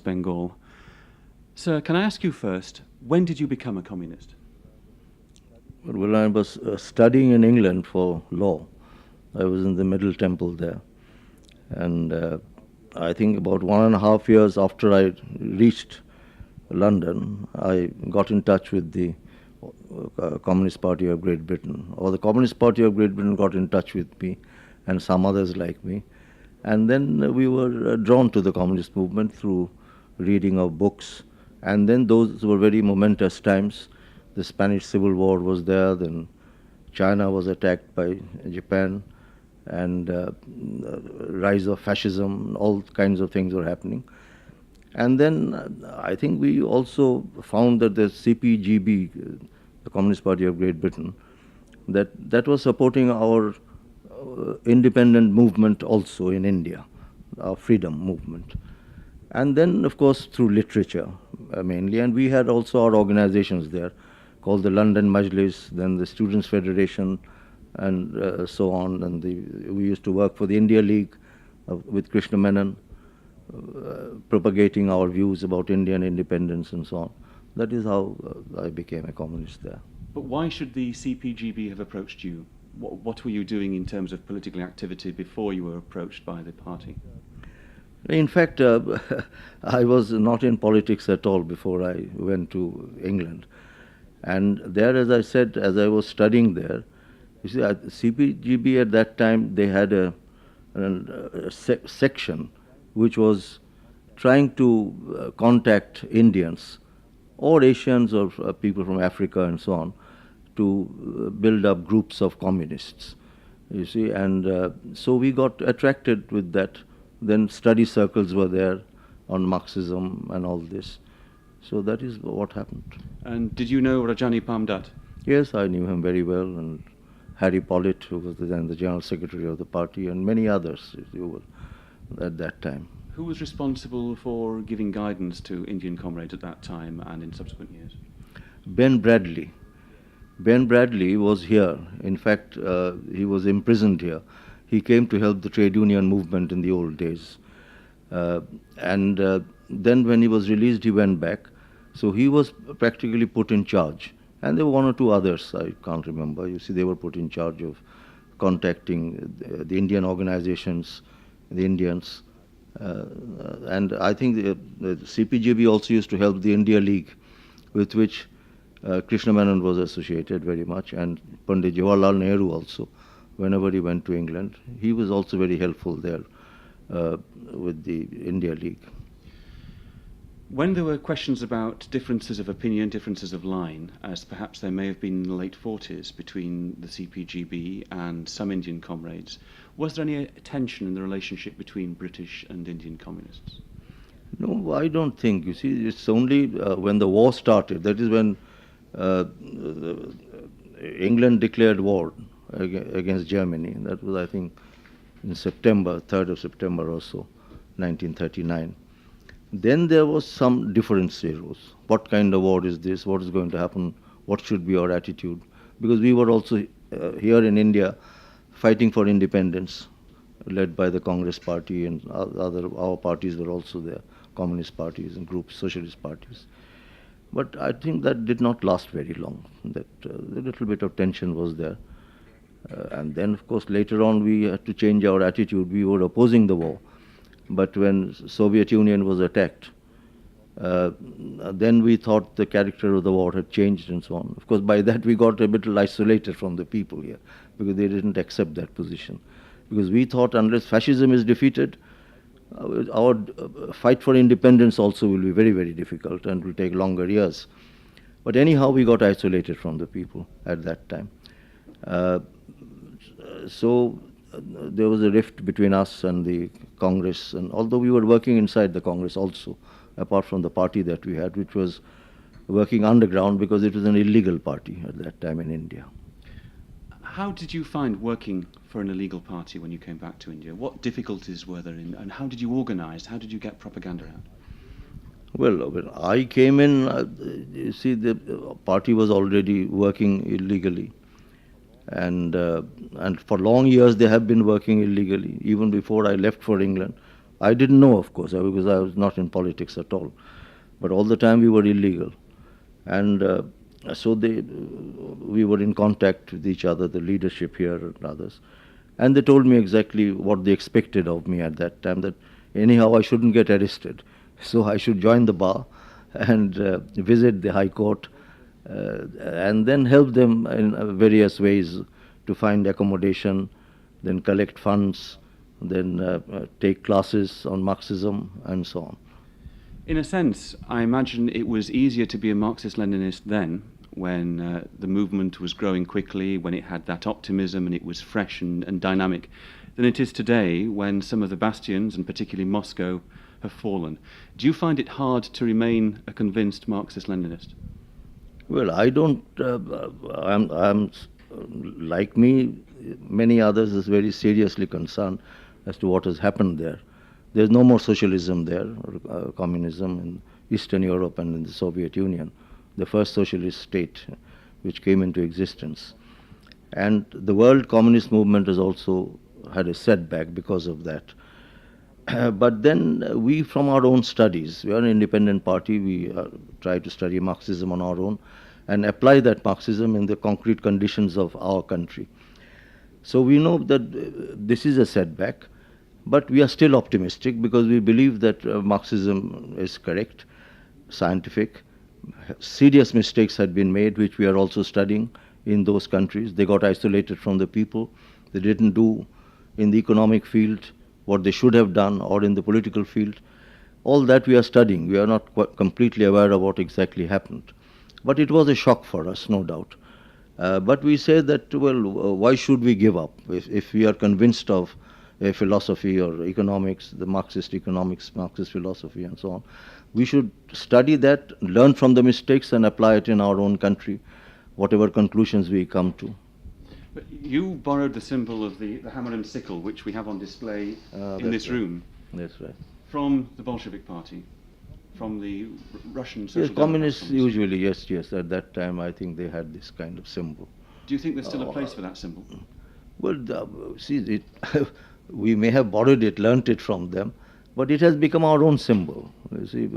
West Bengal. Sir, can I ask you first, when did you become a communist? Well, I was studying in England for law. I was in the Middle Temple there. And I think about 1.5 years after I reached London, I got in touch with the Communist Party of Great Britain, or the Communist Party of Great Britain got in touch with me and some others like me. And then we were drawn to the communist movement through reading of books. And then those were very momentous times. The Spanish Civil War was there, then China was attacked by Japan, and rise of fascism, all kinds of things were happening. And then I think we also found that the CPGB, the Communist Party of Great Britain, that was supporting our independent movement also in India, our freedom movement. And then, of course, through literature mainly. And we had also our organizations there called the London Majlis, then the Students' Federation, and so on. And we used to work for the India League with Krishna Menon, propagating our views about Indian independence and so on. That is how I became a communist there. But why should the CPGB have approached you? What were you doing in terms of political activity before you were approached by the party? In fact, I was not in politics at all before I went to England. And there, as I said, as I was studying there, you see, at CPGB at that time, they had a section which was trying to contact Indians or Asians or people from Africa and so on to build up groups of communists, you see. And so we got attracted with that. Then study circles were there on Marxism and all this. So that is what happened. And did you know Rajani Palmdat? Yes, I knew him very well, and Harry Pollitt, who was then the General Secretary of the party, and many others at that time. Who was responsible for giving guidance to Indian comrades at that time and in subsequent years? Ben Bradlee. Ben Bradlee was here. In fact, he was imprisoned here. He came to help the trade union movement in the old days. And then when he was released, he went back. So he was practically put in charge. And there were one or two others, I can't remember. You see, they were put in charge of contacting the Indian organizations, the Indians. And I think the CPGB also used to help the India League, with which Krishna Menon was associated very much, and Pandit Jawaharlal Nehru also. Whenever he went to England, he was also very helpful there with the India League. When there were questions about differences of opinion, differences of line, as perhaps there may have been in the late 40s between the CPGB and some Indian comrades, was there any tension in the relationship between British and Indian communists? No, I don't think. You see, it's only when the war started, that is when England declared war against Germany. That was, I think, in September, 3rd of September or so, 1939. Then there was some difference arose. What kind of war is this? What is going to happen? What should be our attitude? Because we were also here in India fighting for independence, led by the Congress Party, and our parties were also there, communist parties and groups, socialist parties. But I think that did not last very long. That a little bit of tension was there. And then, of course, later on we had to change our attitude. We were opposing the war. But when Soviet Union was attacked, then we thought the character of the war had changed and so on. Of course, by that we got a bit isolated from the people here, because they didn't accept that position. Because we thought unless fascism is defeated, our fight for independence also will be very, very difficult and will take longer years. But anyhow, we got isolated from the people at that time. So there was a rift between us and the Congress, and although we were working inside the Congress also, apart from the party that we had, which was working underground because it was an illegal party at that time in India. How did you find working for an illegal party when you came back to India? What difficulties were there in, and how did you organize? How did you get propaganda out? Well, when I came in, you see, the party was already working illegally. And for long years they have been working illegally. Even before I left for England, I didn't know, of course, because I was not in politics at all. But all the time we were illegal. And so we were in contact with each other, the leadership here and others. And they told me exactly what they expected of me at that time, that anyhow I shouldn't get arrested. So I should join the bar and visit the High Court and then help them in various ways to find accommodation, then collect funds, then take classes on Marxism and so on. In a sense, I imagine it was easier to be a Marxist-Leninist then, when the movement was growing quickly, when it had that optimism and it was fresh and dynamic, than it is today, when some of the bastions, and particularly Moscow, have fallen. Do you find it hard to remain a convinced Marxist-Leninist? Well, I don't. I'm like me, many others is very seriously concerned as to what has happened there. There's no more socialism there, or communism in Eastern Europe and in the Soviet Union, the first socialist state which came into existence. And the world communist movement has also had a setback because of that. But then we, from our own studies, we are an independent party, we try to study Marxism on our own and apply that Marxism in the concrete conditions of our country. So we know that this is a setback, but we are still optimistic because we believe that Marxism is correct, scientific. Serious mistakes had been made, which we are also studying in those countries. They got isolated from the people. They didn't do in the economic field what they should have done, or in the political field. All that we are studying. We are not quite completely aware of what exactly happened. But it was a shock for us, no doubt. But we say that, well, why should we give up? If we are convinced of a philosophy or economics, the Marxist economics, Marxist philosophy and so on, we should study that, learn from the mistakes and apply it in our own country, whatever conclusions we come to. But you borrowed the symbol of the hammer and sickle, which we have on display in this room. That's right. From the Bolshevik Party, from the Russian Social Yes, communists usually, yes. At that time, I think they had this kind of symbol. Do you think there's still a place for that symbol? Well, see, we may have borrowed it, learnt it from them, but it has become our own symbol. You see,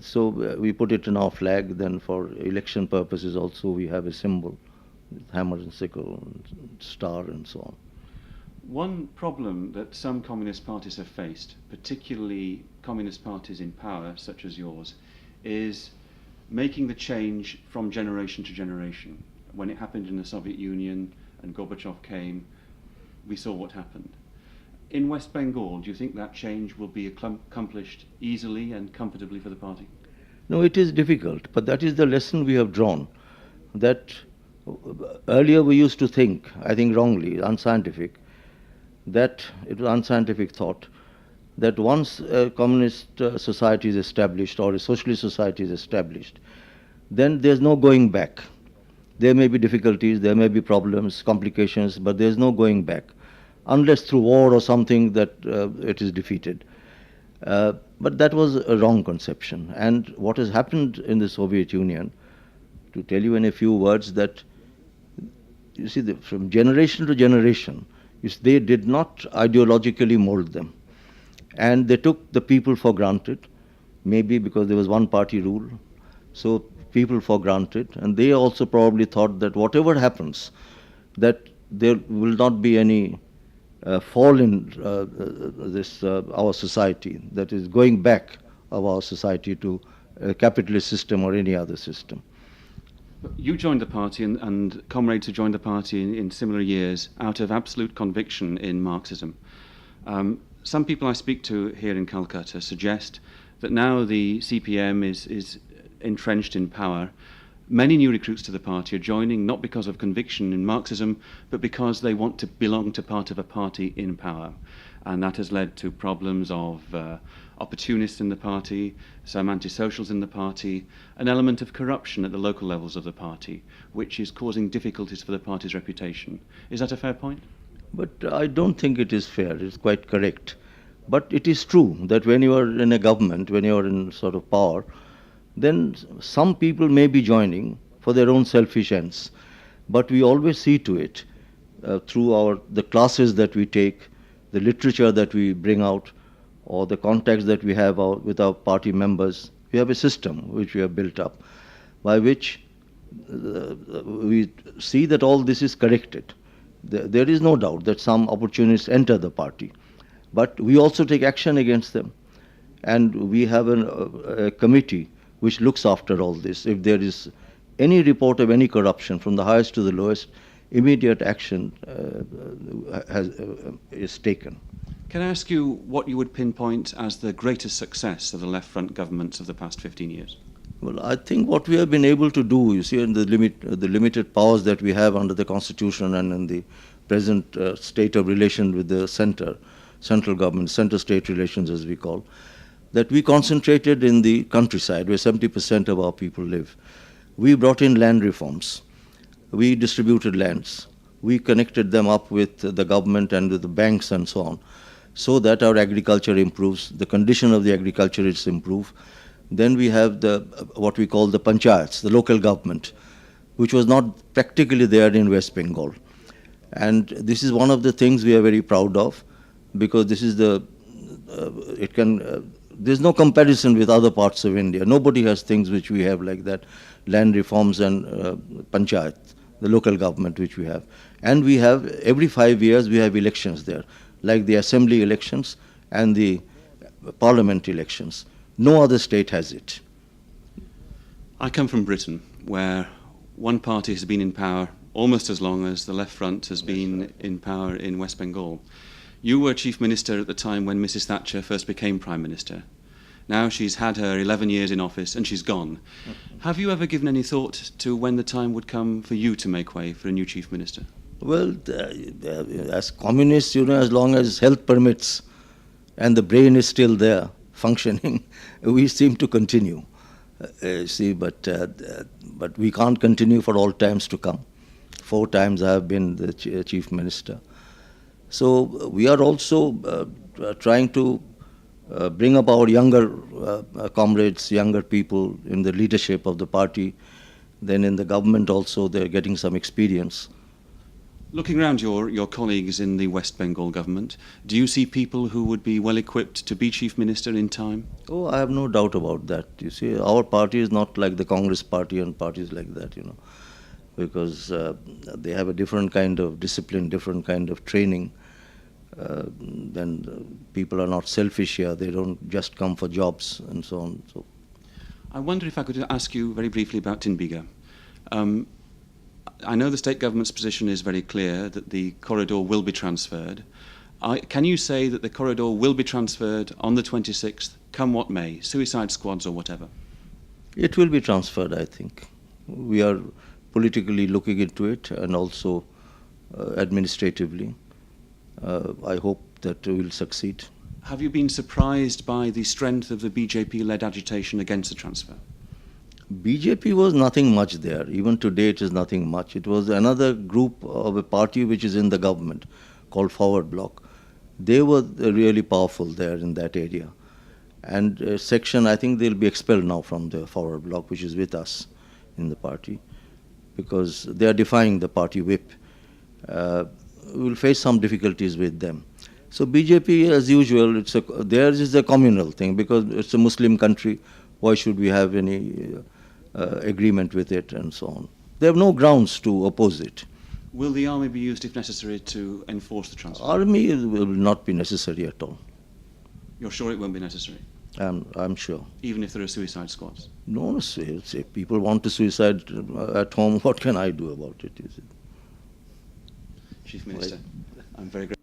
so we put it in our flag. Then, for election purposes, also we have a symbol. Hammer and sickle, and star, and so on. One problem that some communist parties have faced, particularly communist parties in power, such as yours, is making the change from generation to generation. When it happened in the Soviet Union and Gorbachev came, we saw what happened. In West Bengal, do you think that change will be accomplished easily and comfortably for the party? No, it is difficult, but that is the lesson we have drawn. That earlier we used to think, I think wrongly, unscientific, that it was unscientific thought, that once a communist society is established or a socialist society is established, then there's no going back. There may be difficulties, there may be problems, complications, but there's no going back, unless through war or something that it is defeated. But that was a wrong conception. And what has happened in the Soviet Union, to tell you in a few words, that you see, from generation to generation, they did not ideologically mold them. And they took the people for granted, maybe because there was one party rule. So people for granted. And they also probably thought that whatever happens, that there will not be any fall in our society, that is going back of our society to a capitalist system or any other system. You joined the party, and comrades who joined the party in similar years out of absolute conviction in Marxism. Some people I speak to here in Calcutta suggest that now the CPM is entrenched in power. Many new recruits to the party are joining not because of conviction in Marxism, but because they want to belong to part of a party in power. And that has led to problems of opportunists in the party, some antisocials in the party, an element of corruption at the local levels of the party, which is causing difficulties for the party's reputation. Is that a fair point? But I don't think it is fair. It's quite correct. But it is true that when you are in a government, when you are in sort of power, then some people may be joining for their own selfish ends. But we always see to it through the classes that we take, the literature that we bring out, or the contacts that we have with our party members, we have a system which we have built up by which we see that all this is corrected. There is no doubt that some opportunists enter the party, but we also take action against them. And we have a committee which looks after all this. If there is any report of any corruption from the highest to the lowest, immediate action is taken. Can I ask you what you would pinpoint as the greatest success of the left front governments of the past 15 years? Well, I think what we have been able to do, you see, in the limited powers that we have under the Constitution and in the present state of relation with the central government, center-state relations as we call, that we concentrated in the countryside where 70% of our people live. We brought in land reforms. We distributed lands. We connected them up with the government and with the banks and so on, so that our agriculture improves, the condition of the agriculturists improve. Then we have what we call the panchayats, the local government, which was not practically there in West Bengal. And this is one of the things we are very proud of, because this is there's no comparison with other parts of India. Nobody has things which we have like that, land reforms and panchayat, the local government which we have. And we have, every 5 years, we have elections there, like the assembly elections and the parliament elections. No other state has it. I come from Britain, where one party has been in power almost as long as the left front has been in power in West Bengal. You were Chief Minister at the time when Mrs. Thatcher first became Prime Minister. Now she's had her 11 years in office and she's gone. Have you ever given any thought to when the time would come for you to make way for a new Chief Minister? Well, as communists, as long as health permits and the brain is still there, functioning, we seem to continue. But we can't continue for all times to come. 4 times I have been the Chief Minister. So we are also trying to bring up our younger comrades, younger people in the leadership of the party. Then in the government also, they're getting some experience. Looking around your colleagues in the West Bengal government, do you see people who would be well equipped to be Chief Minister in time? Oh, I have no doubt about that. You see, our party is not like the Congress party and parties like that, because they have a different kind of discipline, different kind of training. Then people are not selfish here. They don't just come for jobs and so on. So, I wonder if I could ask you very briefly about Tinbiga. I know the state government's position is very clear that the corridor will be transferred. Can you say that the corridor will be transferred on the 26th, come what may, suicide squads or whatever? It will be transferred, I think. We are politically looking into it and also administratively. I hope that we will succeed. Have you been surprised by the strength of the BJP-led agitation against the transfer? BJP was nothing much there. Even today it is nothing much. It was another group of a party which is in the government called Forward Bloc. They were really powerful there in that area. And section, I think they'll be expelled now from the Forward Bloc, which is with us in the party, because they are defying the party whip. We will face some difficulties with them. So BJP, as usual, theirs is a communal thing, because it's a Muslim country. Why should we have any agreement with it and so on? They have no grounds to oppose it. Will the army be used if necessary to enforce the transfer? Army will not be necessary at all. You're sure it won't be necessary? I'm sure. Even if there are suicide squads? No, if people want to suicide at home, what can I do about it? Chief Minister, I'm very grateful.